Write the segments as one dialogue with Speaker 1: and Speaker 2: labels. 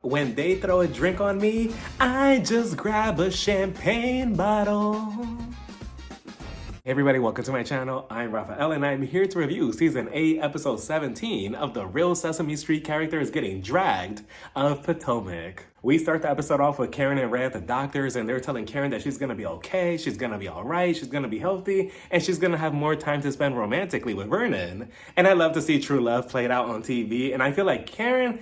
Speaker 1: When they throw a drink on me, I just grab a champagne bottle. Hey everybody, welcome to my channel. I'm Raphael and I'm here to review Season 8, Episode 17 of the Real Sesame Street Characters Getting Dragged of Potomac. We start the episode off with Karen and Ray at the doctor's, and they're telling Karen that she's gonna be okay, she's gonna be all right, she's gonna be healthy, and she's gonna have more time to spend romantically with Vernon. And I love to see true love played out on TV, and I feel like Karen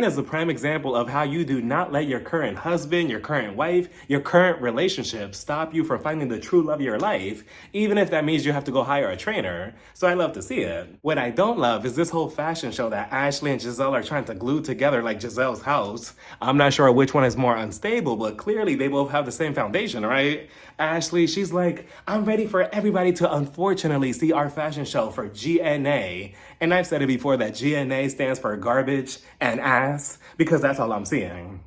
Speaker 1: is a prime example of how you do not let your current husband, your current wife, your current relationship stop you from finding the true love of your life, even if that means you have to go hire a trainer. So I love to see it. What I don't love is this whole fashion show that Ashley and Gizelle are trying to glue together like Gizelle's house. I'm not sure which one is more unstable, but clearly they both have the same foundation, right? Ashley, she's like, I'm ready for everybody to unfortunately see our fashion show for GNA. And I've said it before that GNA stands for garbage and ass, because that's all I'm seeing.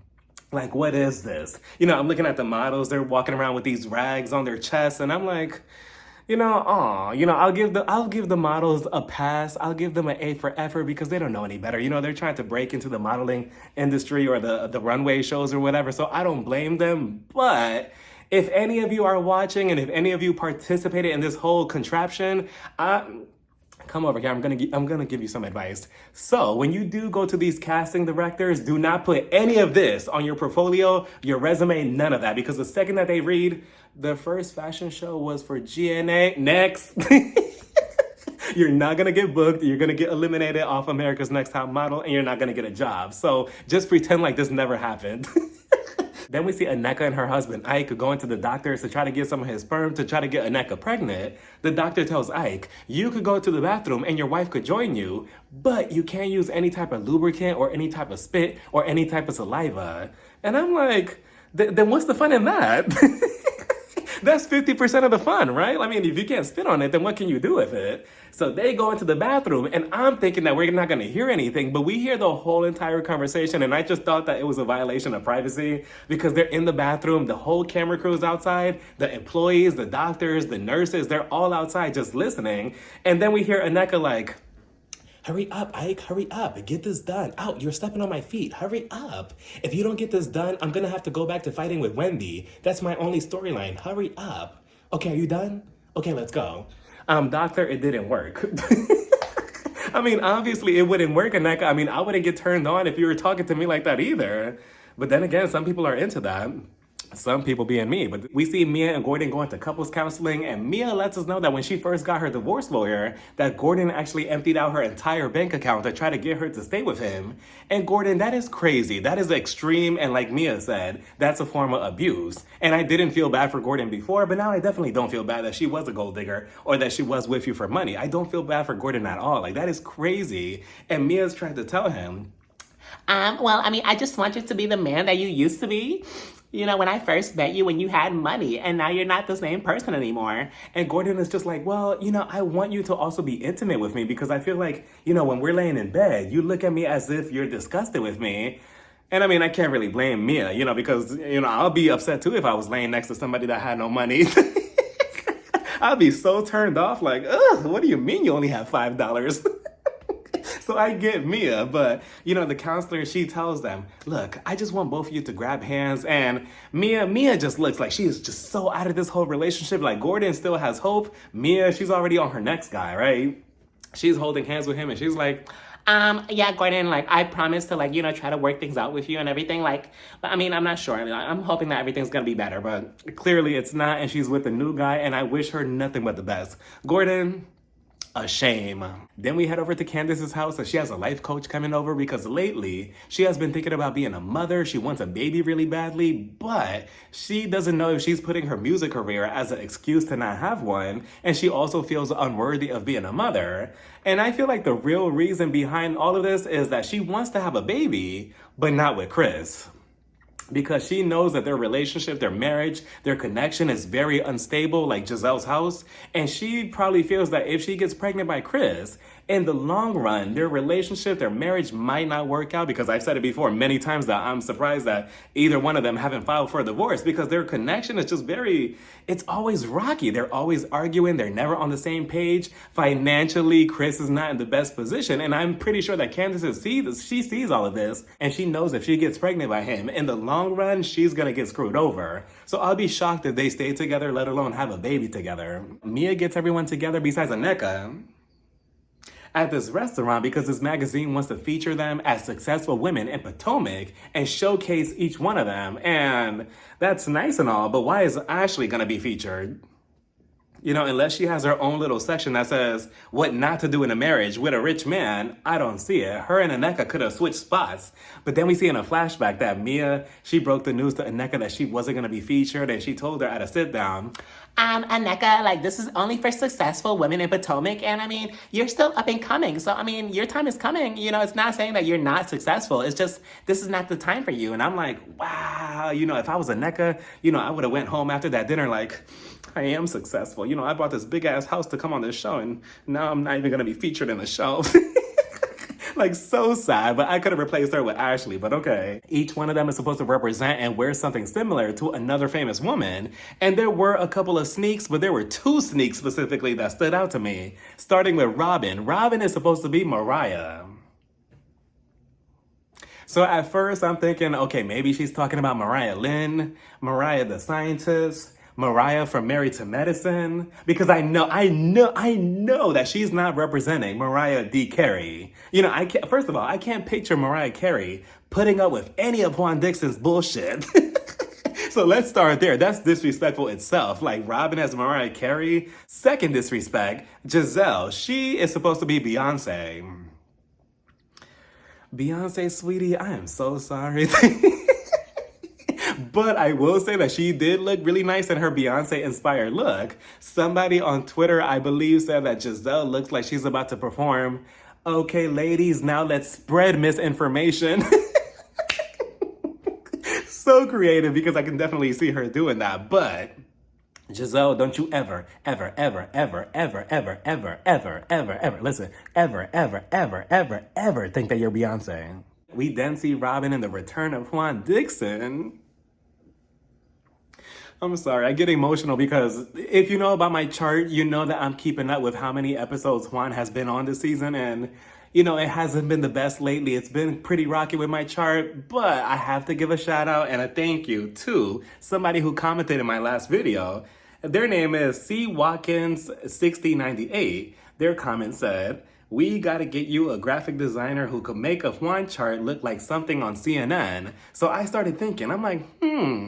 Speaker 1: Like, what is this? You know, I'm looking at the models, they're walking around with these rags on their chests, and I'm like, I'll give the models a pass. I'll give them an A for effort because they don't know any better. You know, they're trying to break into the modeling industry or the runway shows or whatever. So I don't blame them. But if any of you are watching and if any of you participated in this whole contraption, come over here. I'm gonna give you some advice. So when you do go to these casting directors, do not put any of this on your portfolio, your resume, none of that. Because the second that they read, the first fashion show was for GNA, next. You're not gonna get booked, you're gonna get eliminated off America's Next Top Model, and you're not gonna get a job. So just pretend like this never happened. Then we see Nneka and her husband, Ike, going to the doctors to try to get some of his sperm to try to get Nneka pregnant. The doctor tells Ike, you could go to the bathroom and your wife could join you, but you can't use any type of lubricant or any type of spit or any type of saliva. And I'm like, then what's the fun in that? That's 50% of the fun, right? I mean, if you can't spit on it, then what can you do with it? So they go into the bathroom, and I'm thinking that we're not gonna hear anything, but we hear the whole entire conversation, and I just thought that it was a violation of privacy because they're in the bathroom, the whole camera crew is outside, the employees, the doctors, the nurses, they're all outside just listening, and then we hear Nneka like, hurry up, Ike, hurry up, get this done. Out, you're stepping on my feet, hurry up. If you don't get this done, I'm gonna have to go back to fighting with Wendy. That's my only storyline, hurry up. Okay, are you done? Okay, let's go. Doctor, it didn't work. I mean, obviously it wouldn't work, Nneka. I mean, I wouldn't get turned on if you were talking to me like that either. But then again, some people are into that. Some people being me, but we see Mia and Gordon going to couples counseling, and Mia lets us know that when she first got her divorce lawyer, that Gordon actually emptied out her entire bank account to try to get her to stay with him. And Gordon, that is crazy. That is extreme, and like Mia said, that's a form of abuse. And I didn't feel bad for Gordon before, but now I definitely don't feel bad that she was a gold digger or that she was with you for money. I don't feel bad for Gordon at all. Like, that is crazy. And Mia's trying to tell him,
Speaker 2: I just want you to be the man that you used to be. You know, when I first met you, when you had money, and now you're not the same person anymore.
Speaker 1: And Gordon is just like, well, I want you to also be intimate with me because I feel like, when we're laying in bed, you look at me as if you're disgusted with me. And I mean, I can't really blame Mia, because, I'll be upset too if I was laying next to somebody that had no money. I'd be so turned off, like, ugh, what do you mean you only have $5? So I get Mia, but, the counselor, she tells them, look, I just want both of you to grab hands. And Mia just looks like she is just so out of this whole relationship. Like, Gordon still has hope. Mia, she's already on her next guy, right? She's holding hands with him and she's like,
Speaker 2: yeah, Gordon, I promise to, try to work things out with you and everything. But I mean, I'm not sure. I mean, I'm hoping that everything's going to be better, but
Speaker 1: clearly it's not. And she's with a new guy and I wish her nothing but the best. Gordon, a shame. Then we head over to Candace's house and she has a life coach coming over because lately she has been thinking about being a mother. She wants a baby really badly, but she doesn't know if she's putting her music career as an excuse to not have one. And she also feels unworthy of being a mother. And I feel like the real reason behind all of this is that she wants to have a baby, but not with Chris. Because she knows that their relationship, their marriage, their connection is very unstable, like Gizelle's house. And she probably feels that if she gets pregnant by Chris, in the long run, their relationship, their marriage might not work out, because I've said it before many times that I'm surprised that either one of them haven't filed for a divorce, because their connection is just it's always rocky. They're always arguing. They're never on the same page. Financially, Chris is not in the best position. And I'm pretty sure that Candace sees all of this. And she knows if she gets pregnant by him, in the long run, she's going to get screwed over. So I'll be shocked if they stay together, let alone have a baby together. Mia gets everyone together besides Nneka at this restaurant because this magazine wants to feature them as successful women in Potomac and showcase each one of them. And that's nice and all, but why is Ashley gonna be featured? You know, unless she has her own little section that says what not to do in a marriage with a rich man, I don't see it. Her and Nneka could have switched spots. But then we see in a flashback that Mia, she broke the news to Nneka that she wasn't going to be featured, and she told her at a sit-down,
Speaker 2: Nneka, like, this is only for successful women in Potomac, and I mean, you're still up and coming, so I mean, your time is coming. You know, it's not saying that you're not successful. It's just, this is not the time for you. And I'm like, wow, you know, if I was Nneka, you know, I would have went home after that dinner like, I am successful. You know, I bought this big ass house to come on this show, and now I'm not even gonna be featured in the show. Like, so sad, but I could have replaced her with Ashley, but okay. Each one of them is supposed to represent and wear something similar to another famous woman. And there were a couple of sneaks, but there were two sneaks specifically that stood out to me. Starting with Robin. Robin is supposed to be Mariah. So at first I'm thinking, okay, maybe she's talking about Mariah Lynn, Mariah the scientist, Mariah from Married to Medicine, because I know that she's not representing Mariah D. Carey. You know, first of all, I can't picture Mariah Carey putting up with any of Juan Dixon's bullshit. So let's start there. That's disrespectful itself. Like, Robin as Mariah Carey. Second disrespect, Gizelle. She is supposed to be Beyonce. Beyonce, sweetie, I am so sorry. But I will say that she did look really nice in her Beyonce-inspired look. Somebody on Twitter, I believe, said that Gizelle looks like she's about to perform, "Okay, ladies, now let's spread misinformation." So creative, because I can definitely see her doing that. But Gizelle, don't you ever, listen, ever think that you're Beyonce. We then see Robin in the return of Juan Dixon. I'm sorry, I get emotional because if you know about my chart, you know that I'm keeping up with how many episodes Juan has been on this season, and you know, it hasn't been the best lately. It's been pretty rocky with my chart, but I have to give a shout out and a thank you to somebody who commented in my last video. Their name is C. Watkins 6098. Their comment said, "We gotta get you a graphic designer who could make a Juan chart look like something on CNN." So I started thinking, I'm like,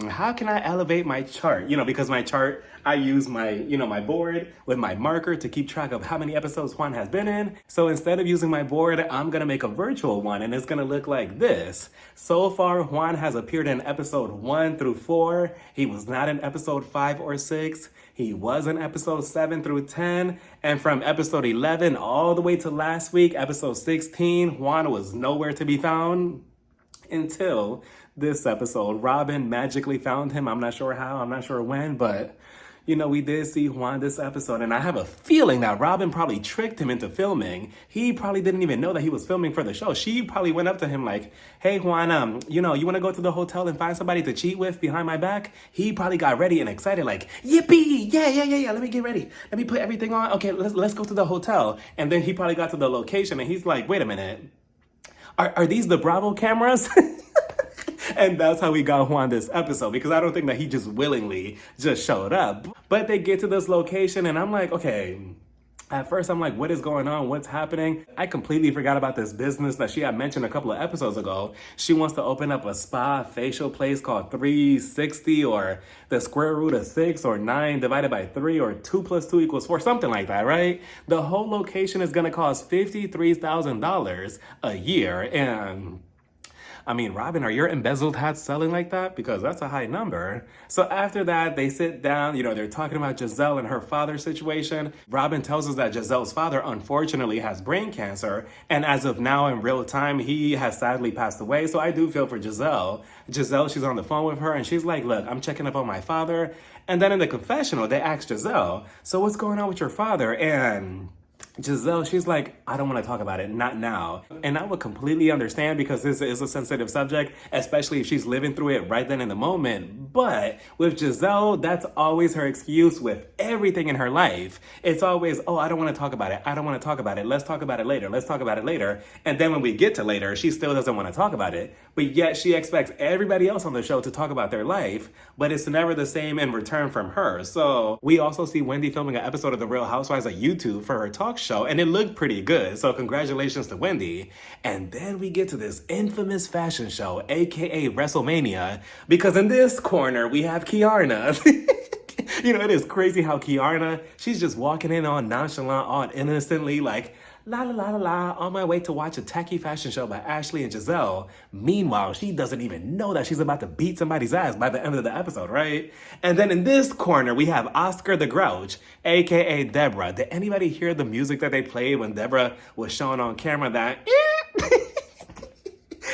Speaker 2: how can I elevate my chart? You know, because my chart, I use my board with my marker to keep track of how many episodes Juan has been in. So instead of using my board, I'm gonna make a virtual one, and it's gonna look like this. So far, Juan has appeared in episode 1 through 4. He was not in episode 5 or 6. He was in episode 7 through 10. And from episode 11 all the way to last week, episode 16, Juan was nowhere to be found until this episode. Robin magically found him. I'm not sure how, I'm not sure when, but you know, we did see Juan this episode, and I have a feeling that Robin probably tricked him into filming. He probably didn't even know that he was filming for the show. She probably went up to him like, "Hey Juan, you know, you want to go to the hotel and find somebody to cheat with behind my back?" He probably got ready and excited like, "Yippee, yeah, let me get ready. Let me put everything on. Okay, let's go to the hotel." And then he probably got to the location and he's like, "Wait a minute. Are these the Bravo cameras?" And that's how we got Juan this episode, because I don't think that he just willingly just showed up. But they get to this location and I'm like, okay, at first I'm like, what is going on? What's happening? I completely forgot about this business that she had mentioned a couple of episodes ago. She wants to open up a spa facial place called 360, or the square root of 6, or 9 divided by 3, or 2 plus 2 equals 4, something like that, right? The whole location is gonna cost $53,000 a year. And I mean, Robin, are your embezzled hats selling like that? Because that's a high number. So after that, they sit down, you know, they're talking about Gizelle and her father's situation. Robin tells us that Gizelle's father, unfortunately, has brain cancer. And as of now, in real time, he has sadly passed away. So I do feel for Gizelle. Gizelle, she's on the phone with her and she's like, "Look, I'm checking up on my father." And then in the confessional, they ask Gizelle, "So what's going on with your father?" And Gizelle, she's like, I don't want to talk about it, not now. And I would completely understand because this is a sensitive subject, especially if she's living through it right then in the moment. But with Gizelle, that's always her excuse with everything in her life. It's always, oh, I don't want to talk about it. I don't want to talk about it. Let's talk about it later. Let's talk about it later. And then when we get to later, she still doesn't want to talk about it. But yet she expects everybody else on the show to talk about their life, but it's never the same in return from her. So we also see Wendy filming an episode of The Real Housewives on YouTube for her talk show, and it looked pretty good. So congratulations to Wendy. And then we get to this infamous fashion show, aka WrestleMania, because in this corner we have Kiarna. You know, it is crazy how Kiarna, she's just walking in all nonchalant, all innocently, like, la la la la la, on my way to watch a tacky fashion show by Ashley and Gizelle. Meanwhile, she doesn't even know that she's about to beat somebody's ass by the end of the episode, right? And then in this corner, we have Oscar the Grouch, aka Deborah. Did anybody hear the music that they played when Deborah was showing on camera that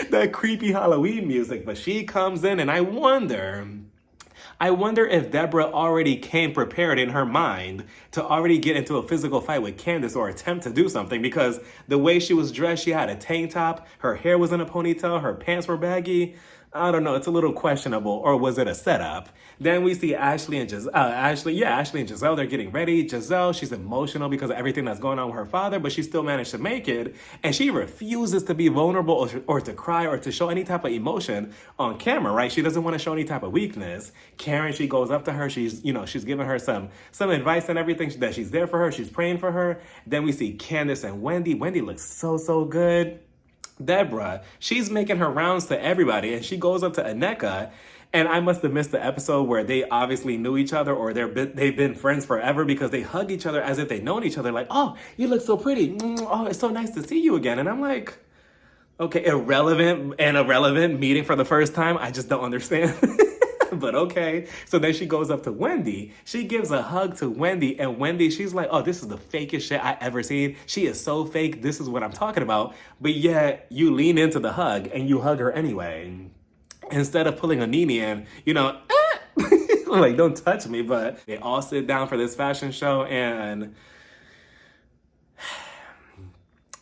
Speaker 2: that creepy Halloween music? But she comes in and I wonder if Deborah already came prepared in her mind to already get into a physical fight with Candace or attempt to do something, because the way she was dressed, she had a tank top, her hair was in a ponytail, her pants were baggy. I don't know, it's a little questionable, or was it a setup? Then we see Ashley and Giselle, they're getting ready. Giselle, she's emotional because of everything that's going on with her father, but she still managed to make it. And she refuses to be vulnerable or to cry or to show any type of emotion on camera, right? She doesn't want to show any type of weakness. Karen, she goes up to her. She's giving her some advice and everything, that she's there for her. She's praying for her. Then we see Candace and Wendy. Wendy looks so good. Deborah, she's making her rounds to everybody, and she goes up to Nneka, and I must have missed the episode where they obviously knew each other, or they've been friends forever, because they hug each other as if they've known each other, like, oh, you look so pretty. Oh, it's so nice to see you again. And I'm like, okay, irrelevant meeting for the first time. I just don't understand. But okay. So then she goes up to Wendy. She gives a hug to Wendy, and Wendy, she's like, oh, this is the fakest shit I ever seen. She is so fake. This is what I'm talking about. But yet you lean into the hug and you hug her anyway. Instead of pulling a Nene and, like, don't touch me. But they all sit down for this fashion show, and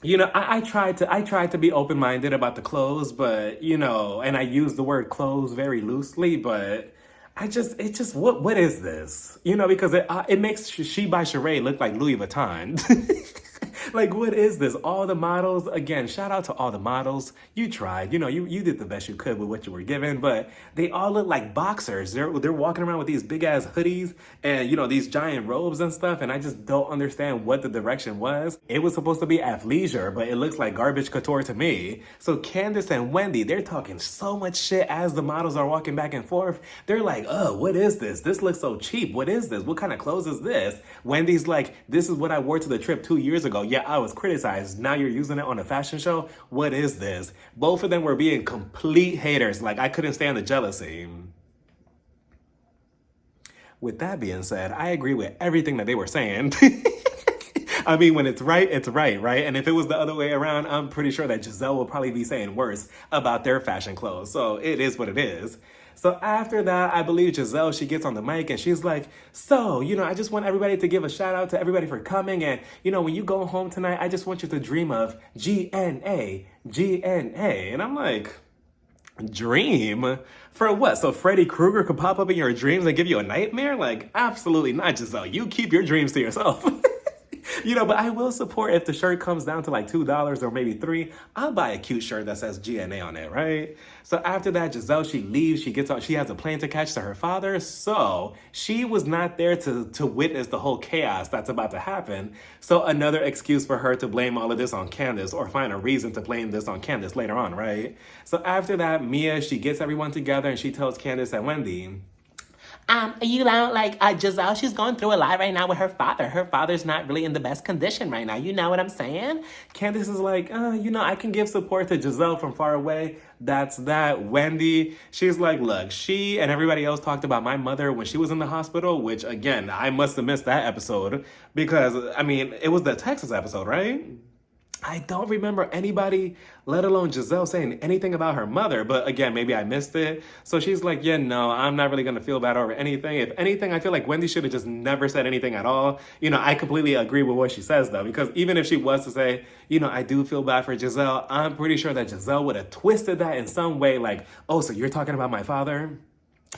Speaker 2: I tried to be open-minded about the clothes, but, and I use the word clothes very loosely, but what is this? Because it makes She by Sheree look like Louis Vuitton. Like, what is this? All the models, again, shout out to all the models. You tried, you did the best you could with what you were given, but they all look like boxers. They're walking around with these big ass hoodies and, these giant robes and stuff. And I just don't understand what the direction was. It was supposed to be athleisure, but it looks like garbage couture to me. So Candace and Wendy, they're talking so much shit as the models are walking back and forth. They're like, oh, what is this? This looks so cheap. What is this? What kind of clothes is this? Wendy's like, this is what I wore to the trip 2 years ago. Yeah, I was criticized. Now you're using it on a fashion show? What is this? Both of them were being complete haters. Like, I couldn't stand the jealousy. With that being said, I agree with everything that they were saying. I mean, when it's right, right? And if it was the other way around, I'm pretty sure that Gizelle will probably be saying worse about their fashion clothes. So it is what it is. So after that, I believe Gizelle, she gets on the mic and she's like, so, I just want everybody to give a shout out to everybody for coming. And, when you go home tonight, I just want you to dream of GNA. And I'm like, dream? For what? So Freddy Krueger could pop up in your dreams and give you a nightmare? Like, absolutely not, Gizelle. You keep your dreams to yourself. But I will support if the shirt comes down to like $2 or maybe $3. I'll buy a cute shirt that says GNA on it, right? So after that, Gizelle, she leaves. She gets out. She has a plane to catch to her father. So she was not there to witness the whole chaos that's about to happen. So another excuse for her to blame all of this on Candace, or find a reason to blame this on Candace later on, right? So after that, Mia, she gets everyone together and she tells Candace and Wendy, Gizelle, she's going through a lot right now with her father. Her father's not really in the best condition right now. You know what I'm saying? Candace is like, I can give support to Gizelle from far away. That's that. Wendy, she's like, look, she and everybody else talked about my mother when she was in the hospital, which, again, I must have missed that episode because, it was the Texas episode, right? I don't remember anybody, let alone Gizelle, saying anything about her mother. But again, maybe I missed it. So she's like, yeah, no, I'm not really going to feel bad over anything. If anything, I feel like Wendy should have just never said anything at all. I completely agree with what she says, though, because even if she was to say, I do feel bad for Gizelle, I'm pretty sure that Gizelle would have twisted that in some way, like, oh, so you're talking about my father?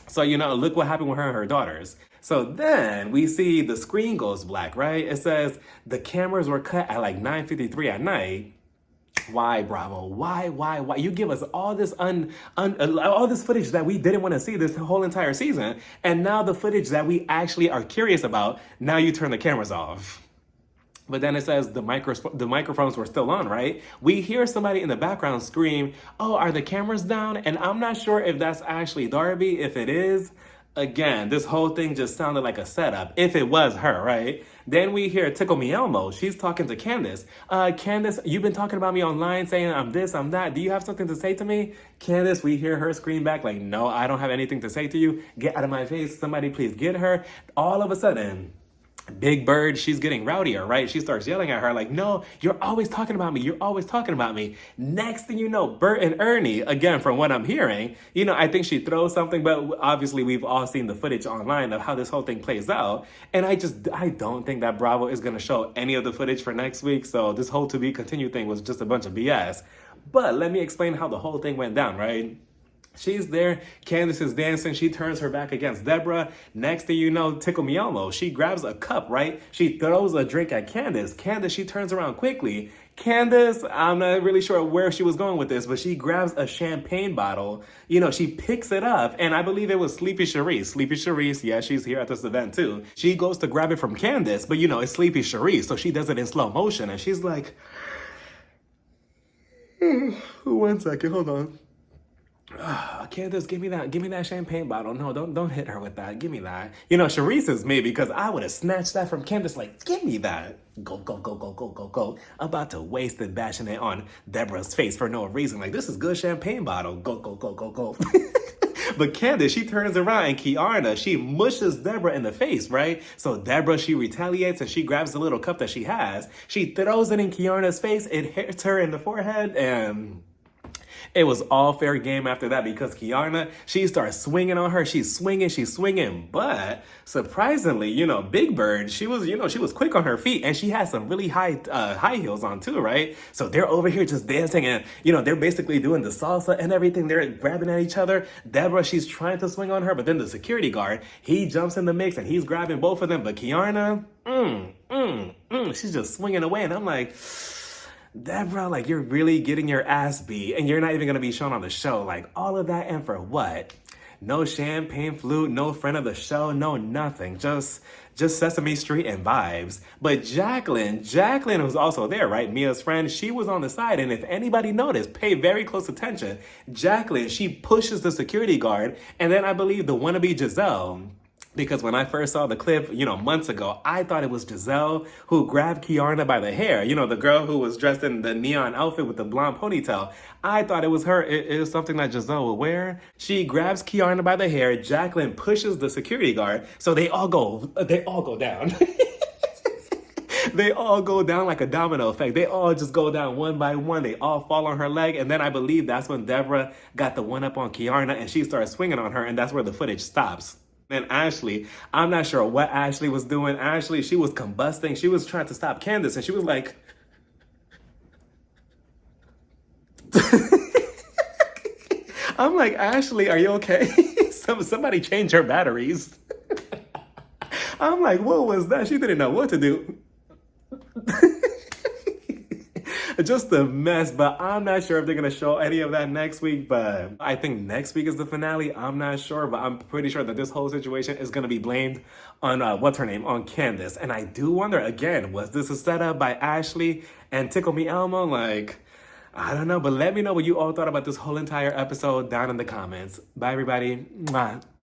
Speaker 2: So, look what happened with her and her daughters. So then we see the screen goes black, right? It says the cameras were cut at like 9:53 at night. Why, Bravo? Why? You give us all this all this footage that we didn't want to see this whole entire season, and now the footage that we actually are curious about, now you turn the cameras off. But then it says the microphones were still on, right? We hear somebody in the background scream, oh, are the cameras down? And I'm not sure if that's actually Darby. If it is, again, this whole thing just sounded like a setup. If it was her, right? Then we hear Tickle Me Elmo. She's talking to Candace. Candace, you've been talking about me online saying I'm this, I'm that. Do you have something to say to me? Candace, we hear her scream back like, no, I don't have anything to say to you. Get out of my face. Somebody please get her. All of a sudden, Big Bird, she's getting rowdier, right? She starts yelling at her like, no, you're always talking about me. You're always talking about me. Next thing you know, Bert and Ernie, again, from what I'm hearing, I think she throws something, but obviously we've all seen the footage online of how this whole thing plays out. And I don't think that Bravo is going to show any of the footage for next week. So this whole to be continued thing was just a bunch of BS. But let me explain how the whole thing went down, right? She's there. Candace is dancing. She turns her back against Deborah. Next thing you know, Tickle Me Elmo. She grabs a cup, right? She throws a drink at Candace. Candace, she turns around quickly. Candace, I'm not really sure where she was going with this, but she grabs a champagne bottle. She picks it up, and I believe it was Sleepy Charisse. Sleepy Charisse, yeah, she's here at this event too. She goes to grab it from Candace, but it's Sleepy Charisse, so she does it in slow motion, and she's like, 1 second, hold on. Candace, give me that champagne bottle. No, don't hit her with that. Give me that. Charisse is me because I would have snatched that from Candace. Like, give me that. Go, go, go, go, go, go, go. About to waste it, bashing it on Deborah's face for no reason. Like, this is good champagne bottle. Go, go, go, go, go. But Candace, she turns around and Kiana, she mushes Deborah in the face, right? So Deborah, she retaliates and she grabs the little cup that she has. She throws it in Kiana's face. It hits her in the forehead and it was all fair game after that because Kiana, she starts swinging on her. She's swinging. But surprisingly, Big Bird, she was quick on her feet and she had some really high heels on too, right? So they're over here just dancing and, they're basically doing the salsa and everything. They're grabbing at each other. Deborah, she's trying to swing on her, but then the security guard, he jumps in the mix and he's grabbing both of them. But Kiana, she's just swinging away. And I'm like, Deborah, like, you're really getting your ass beat and you're not even going to be shown on the show. Like, all of that and for what? No champagne flute, no friend of the show, no nothing. Just Sesame Street and vibes. But Jacqueline was also there, right? Mia's friend, she was on the side. And if anybody noticed, pay very close attention. Jacqueline, she pushes the security guard. And then I believe the wannabe Gizelle, because when I first saw the clip, months ago, I thought it was Gizelle who grabbed Kiana by the hair. The girl who was dressed in the neon outfit with the blonde ponytail. I thought it was her. It was something that Gizelle would wear. She grabs Kiana by the hair. Jacqueline pushes the security guard. So they all go down. They all go down like a domino effect. They all just go down one by one. They all fall on her leg. And then I believe that's when Deborah got the one up on Kiana and she started swinging on her. And that's where the footage stops. And Ashley, I'm not sure what Ashley was doing. Ashley, she was combusting. She was trying to stop Candace and she was like, I'm like, Ashley, are you okay? Somebody change her batteries. I'm like, what was that? She didn't know what to do. Just a mess, but I'm not sure if they're going to show any of that next week, but I think next week is the finale. I'm not sure, but I'm pretty sure that this whole situation is going to be blamed on, what's her name, on Candace. And I do wonder, again, was this a setup by Ashley and Tickle Me Elmo? Like, I don't know, but let me know what you all thought about this whole entire episode down in the comments. Bye, everybody. Mwah.